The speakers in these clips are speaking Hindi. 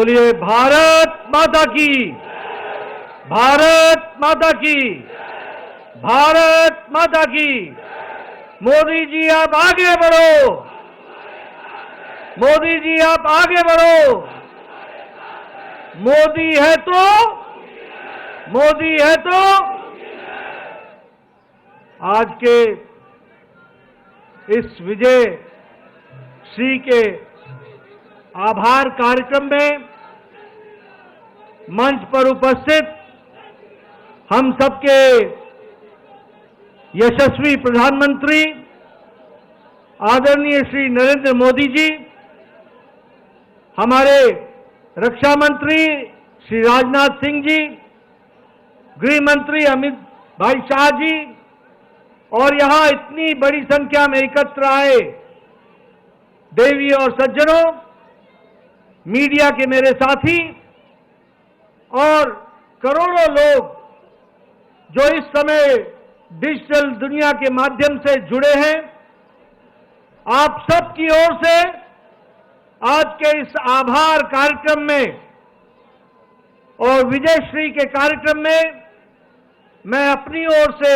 बोलिए भारत माता की, भारत माता की, भारत माता की। मोदी जी आप आगे बढ़ो, मोदी जी आप आगे बढ़ो। मोदी है तो, मोदी है तो। आज के इस विजय श्री के आभार कार्यक्रम में मंच पर उपस्थित हम सबके यशस्वी प्रधानमंत्री आदरणीय श्री नरेंद्र मोदी जी, हमारे रक्षा मंत्री श्री राजनाथ सिंह जी, गृह मंत्री अमित भाई शाह जी और यहां इतनी बड़ी संख्या में एकत्र आए देवी और सज्जनों, मीडिया के मेरे साथी और करोड़ों लोग जो इस समय डिजिटल दुनिया के माध्यम से जुड़े हैं, आप सब की ओर से आज के इस आभार कार्यक्रम में और विजयश्री के कार्यक्रम में मैं अपनी ओर से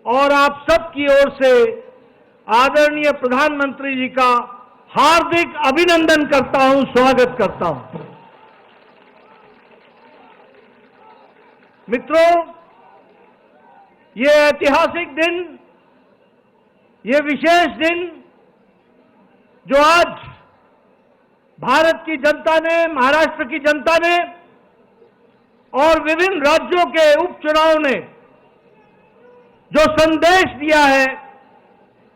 और आप सब की ओर से आदरणीय प्रधानमंत्री जी का हार्दिक अभिनंदन करता हूं, स्वागत करता हूं। मित्रों, ये ऐतिहासिक दिन, ये विशेष दिन जो आज भारत की जनता ने, महाराष्ट्र की जनता ने और विभिन्न राज्यों के उपचुनाव ने जो संदेश दिया है,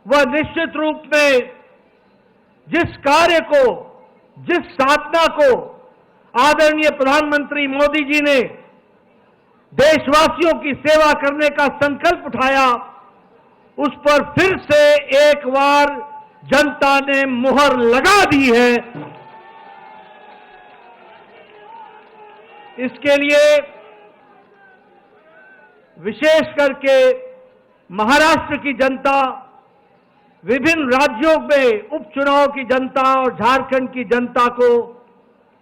वह निश्चित रूप में जिस कार्य को, जिस साधना को आदरणीय प्रधानमंत्री मोदी जी ने देशवासियों की सेवा करने का संकल्प उठाया, उस पर फिर से एक बार जनता ने मुहर लगा दी है। इसके लिए विशेष करके महाराष्ट्र की जनता, विभिन्न राज्यों में उपचुनाव की जनता और झारखंड की जनता को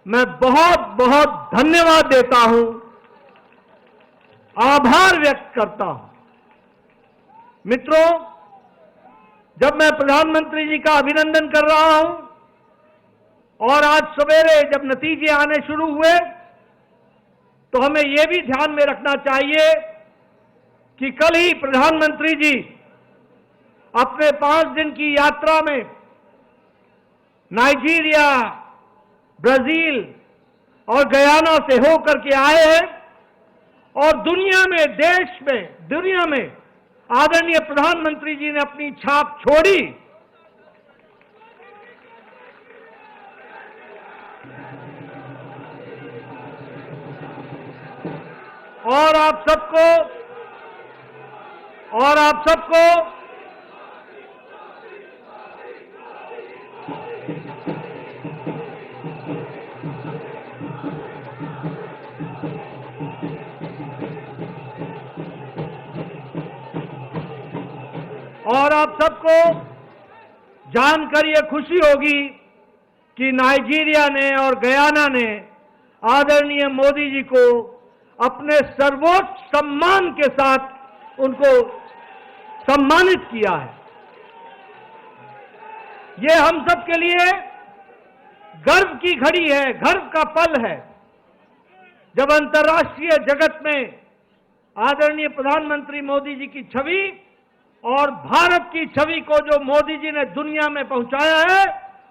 मैं बहुत बहुत धन्यवाद देता हूं, आभार व्यक्त करता हूं। मित्रों, जब मैं प्रधानमंत्री जी का अभिनंदन कर रहा हूं और आज सवेरे जब नतीजे आने शुरू हुए, तो हमें यह भी ध्यान में रखना चाहिए कि कल ही प्रधानमंत्री जी अपने 5 दिन की यात्रा में नाइजीरिया, ब्राजील और गयाना से होकर के आए हैं और दुनिया में, देश में, दुनिया में आदरणीय प्रधानमंत्री जी ने अपनी छाप छोड़ी। और आप सबको जानकर ये खुशी होगी कि नाइजीरिया ने और गयाना ने आदरणीय मोदी जी को अपने सर्वोच्च सम्मान के साथ उनको सम्मानित किया है। ये हम सब के लिए गर्व की घड़ी है, गर्व का पल है, जब अंतर्राष्ट्रीय जगत में आदरणीय प्रधानमंत्री मोदी जी की छवि और भारत की छवि को जो मोदी जी ने दुनिया में पहुंचाया है,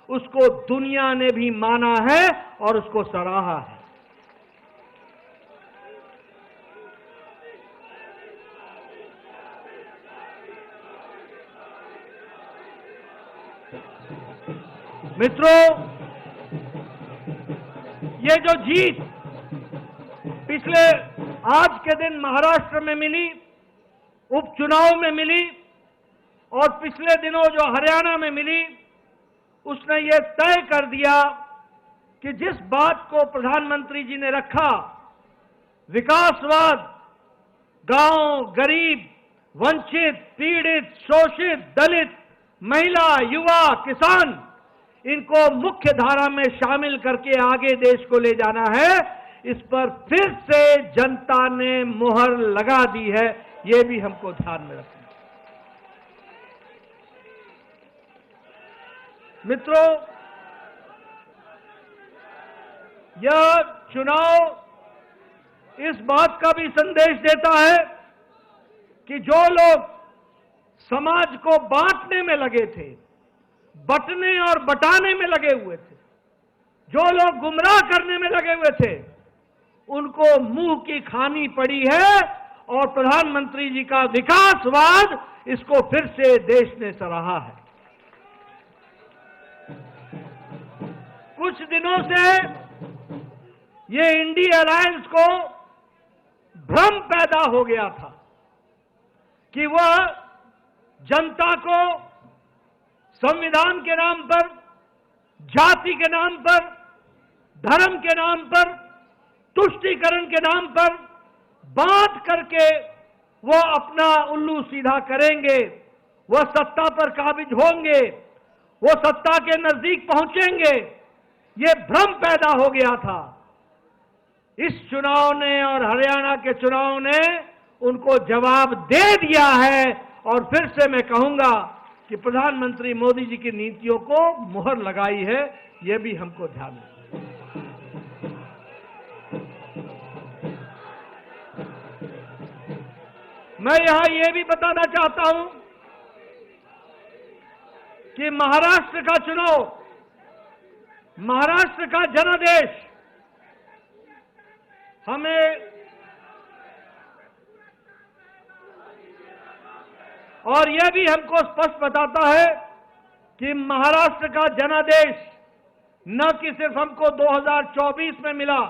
उसको दुनिया ने भी माना है और उसको सराहा है। मित्रों, ये जो जीत पिछले आज के दिन महाराष्ट्र में मिली, उपचुनाव में मिली और पिछले दिनों जो हरियाणा में मिली, उसने ये तय कर दिया कि जिस बात को प्रधानमंत्री जी ने रखा, विकासवाद, गांव, गरीब, वंचित, पीड़ित, शोषित, दलित, महिला, युवा, किसान, इनको मुख्य धारा में शामिल करके आगे देश को ले जाना है, इस पर फिर से जनता ने मुहर लगा दी है। ये भी हमको ध्यान में रखना है। मित्रों, यह चुनाव इस बात का भी संदेश देता है कि जो लोग समाज को बांटने में लगे थे, बंटने और बटाने में लगे हुए थे, जो लोग गुमराह करने में लगे हुए थे, उनको मुंह की खानी पड़ी है और प्रधानमंत्री जी का विकासवाद, इसको फिर से देश ने सराहा है। कुछ दिनों से ये इंडी अलायंस को भ्रम पैदा हो गया था कि वह जनता को संविधान के नाम पर, जाति के नाम पर, धर्म के नाम पर, तुष्टीकरण के नाम पर बांट करके वो अपना उल्लू सीधा करेंगे, वह सत्ता पर काबिज होंगे, वो सत्ता के नजदीक पहुंचेंगे। ये भ्रम पैदा हो गया था। इस चुनाव ने और हरियाणा के चुनाव ने उनको जवाब दे दिया है। और फिर से मैं कहूंगा कि प्रधानमंत्री मोदी जी की नीतियों को मुहर लगाई है। यह भी हमको ध्यान रखना है। मैं यहां यह भी बताना चाहता हूं कि महाराष्ट्र का चुनाव, महाराष्ट्र का जनादेश हमें और यह भी हमको स्पष्ट बताता है कि महाराष्ट्र का जनादेश न कि सिर्फ हमको 2024 में मिला,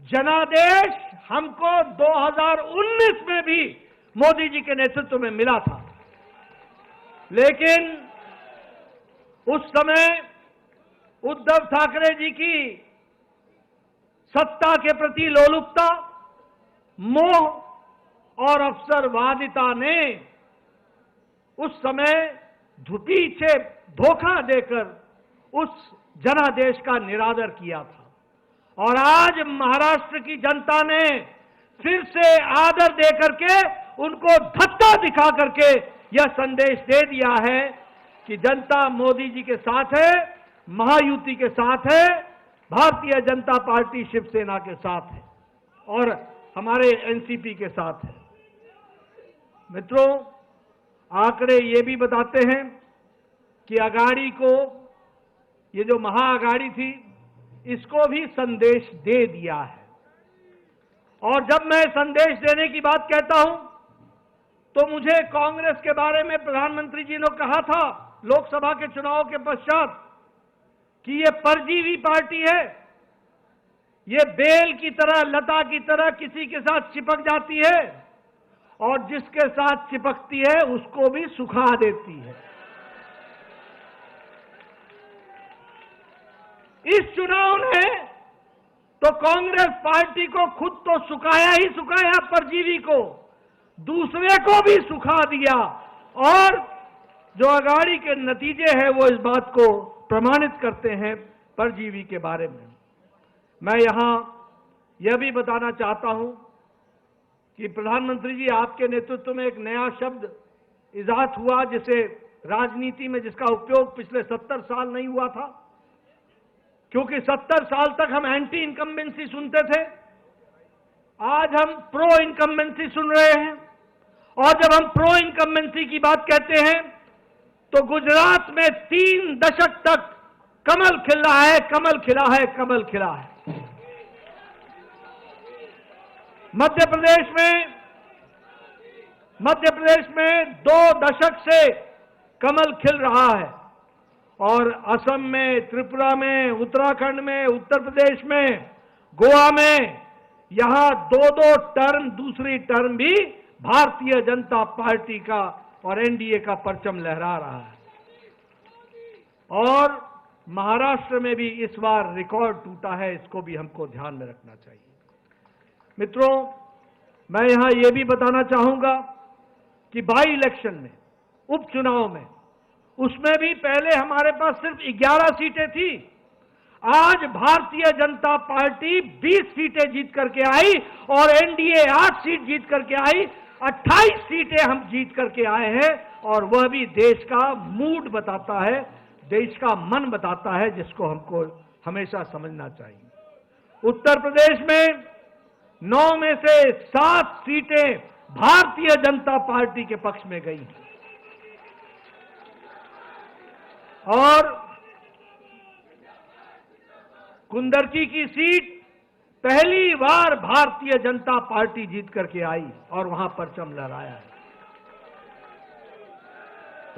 जनादेश हमको 2019 में भी मोदी जी के नेतृत्व में मिला था। लेकिन उस समय उद्धव ठाकरे जी की सत्ता के प्रति लोलुपता, मोह और अवसरवादिता ने उस समय पीछे धोखा देकर उस जनादेश का निरादर किया था। और आज महाराष्ट्र की जनता ने फिर से आदर दे करके, उनको धक्का दिखा करके यह संदेश दे दिया है कि जनता मोदी जी के साथ है, महायुति के साथ है, भारतीय जनता पार्टी शिवसेना के साथ है और हमारे एनसीपी के साथ है। मित्रों, आंकड़े ये भी बताते हैं कि अगाड़ी को, ये जो महाअगाड़ी थी, इसको भी संदेश दे दिया है। और जब मैं संदेश देने की बात कहता हूं तो मुझे कांग्रेस के बारे में प्रधानमंत्री जी ने कहा था लोकसभा के चुनाव के पश्चात कि ये परजीवी पार्टी है, ये बेल की तरह, लता की तरह किसी के साथ चिपक जाती है और जिसके साथ चिपकती है उसको भी सुखा देती है। इस चुनाव ने तो कांग्रेस पार्टी को खुद तो सुखाया ही सुखाया, परजीवी को, दूसरे को भी सुखा दिया। और जो अगाड़ी के नतीजे हैं वो इस बात को प्रमाणित करते हैं परजीवी के बारे में। मैं यहां यह भी बताना चाहता हूं कि प्रधानमंत्री जी, आपके नेतृत्व में एक नया शब्द इजाद हुआ, जिसे राजनीति में जिसका उपयोग पिछले 70 साल नहीं हुआ था, क्योंकि 70 साल तक हम एंटी इनकम्बेंसी सुनते थे। आज हम प्रो इनकम्बेंसी सुन रहे हैं। और जब हम प्रो इनकम्बेंसी की बात कहते हैं तो गुजरात में 3 दशक तक कमल खिला है, कमल खिला है, कमल खिला है। मध्य प्रदेश में 2 दशक से कमल खिल रहा है। और असम में, त्रिपुरा में, उत्तराखंड में, उत्तर प्रदेश में, गोवा में, यहां 2-2 टर्म, दूसरी टर्म भी भारतीय जनता पार्टी का और एनडीए का परचम लहरा रहा है। और महाराष्ट्र में भी इस बार रिकॉर्ड टूटा है, इसको भी हमको ध्यान में रखना चाहिए। मित्रों, मैं यहां यह भी बताना चाहूंगा कि बाई इलेक्शन में, उपचुनाव में, उसमें भी पहले हमारे पास सिर्फ 11 सीटें थी। आज भारतीय जनता पार्टी 20 सीटें जीत करके आई और एनडीए 8 सीट जीत करके आई। 28 सीटें हम जीत करके आए हैं और वह भी देश का मूड बताता है, देश का मन बताता है, जिसको हमको हमेशा समझना चाहिए। उत्तर प्रदेश में 9 में से 7 सीटें भारतीय जनता पार्टी के पक्ष में गई और कुंदरकी की सीट पहली बार भारतीय जनता पार्टी जीत करके आई और वहां परचम लहराया है।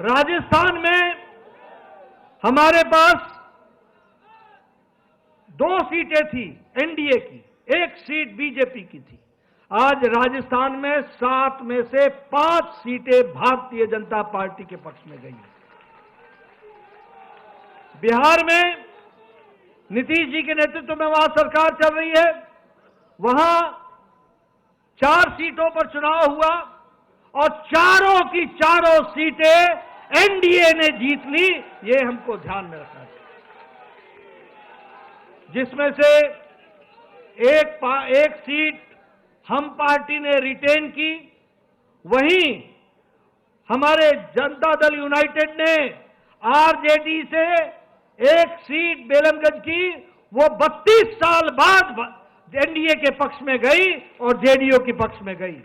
राजस्थान में हमारे पास 2 सीटें थी एनडीए की, 1 सीट बीजेपी की थी। आज राजस्थान में 7 में से 5 सीटें भारतीय जनता पार्टी के पक्ष में गई। बिहार में नीतीश जी के नेतृत्व में वहां सरकार चल रही है, वहां 4 सीटों पर चुनाव हुआ और चारों की चारों सीटें एनडीए ने जीत ली। ये हमको ध्यान में रखना चाहिए, जिसमें से एक सीट हम पार्टी ने रिटेन की। वहीं हमारे जनता दल यूनाइटेड ने आरजेडी से 1 सीट बेलमगंज की, वो 32 साल बाद एनडीए के पक्ष में गई और जेडीयू के पक्ष में गई।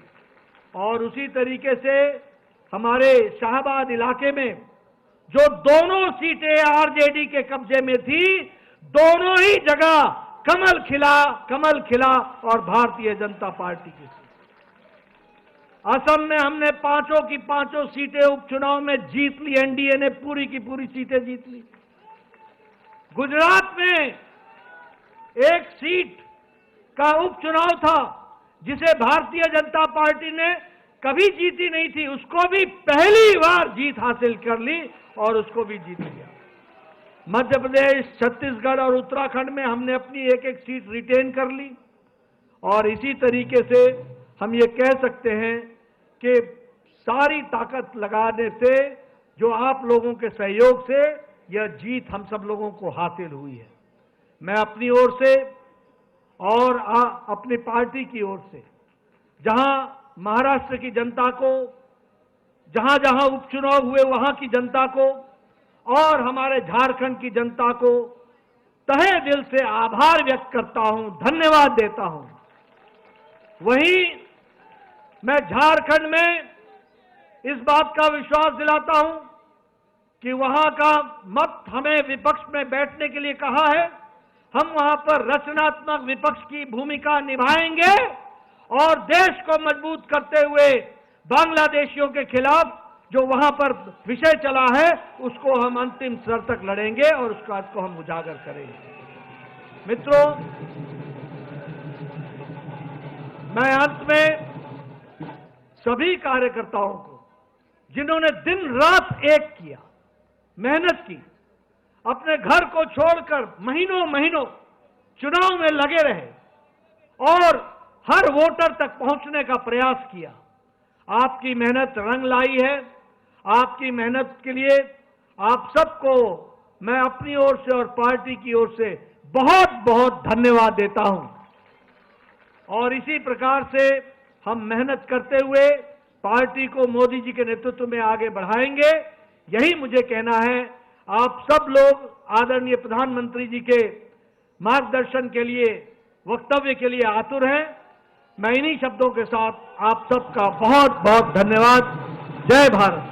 और उसी तरीके से हमारे शाहबाद इलाके में जो दोनों सीटें आरजेडी के कब्जे में थी, दोनों ही जगह कमल खिला और भारतीय जनता पार्टी की सीट। असम में हमने 5 की 5 सीटें उपचुनाव में जीत ली, एनडीए ने पूरी की पूरी सीटें जीत ली। गुजरात में 1 सीट का उपचुनाव था जिसे भारतीय जनता पार्टी ने कभी जीती नहीं थी, उसको भी पहली बार जीत हासिल कर ली और उसको भी जीत लिया। मध्य प्रदेश, छत्तीसगढ़ और उत्तराखंड में हमने अपनी 1-1 सीट रिटेन कर ली। और इसी तरीके से हम ये कह सकते हैं कि सारी ताकत लगाने से, जो आप लोगों के सहयोग से यह जीत हम सब लोगों को हासिल हुई है। मैं अपनी ओर से और अपनी पार्टी की ओर से, जहां महाराष्ट्र की जनता को, जहां जहां उपचुनाव हुए वहां की जनता को और हमारे झारखंड की जनता को तहे दिल से आभार व्यक्त करता हूं, धन्यवाद देता हूं। वहीं मैं झारखंड में इस बात का विश्वास दिलाता हूं कि वहां का मत हमें विपक्ष में बैठने के लिए कहा है, हम वहां पर रचनात्मक विपक्ष की भूमिका निभाएंगे और देश को मजबूत करते हुए बांग्लादेशियों के खिलाफ जो वहां पर विषय चला है उसको हम अंतिम स्तर तक लड़ेंगे और उस बात को हम उजागर करेंगे। मित्रों, मैं अंत में सभी कार्यकर्ताओं को, जिन्होंने दिन रात एक किया, मेहनत की, अपने घर को छोड़कर महीनों चुनाव में लगे रहे और हर वोटर तक पहुंचने का प्रयास किया, आपकी मेहनत रंग लाई है। आपकी मेहनत के लिए आप सबको मैं अपनी ओर से और पार्टी की ओर से बहुत बहुत धन्यवाद देता हूं। और इसी प्रकार से हम मेहनत करते हुए पार्टी को मोदी जी के नेतृत्व में आगे बढ़ाएंगे, यही मुझे कहना है। आप सब लोग आदरणीय प्रधानमंत्री जी के मार्गदर्शन के लिए, वक्तव्य के लिए आतुर हैं। मैं इन्हीं शब्दों के साथ आप सबका बहुत बहुत धन्यवाद। जय भारत।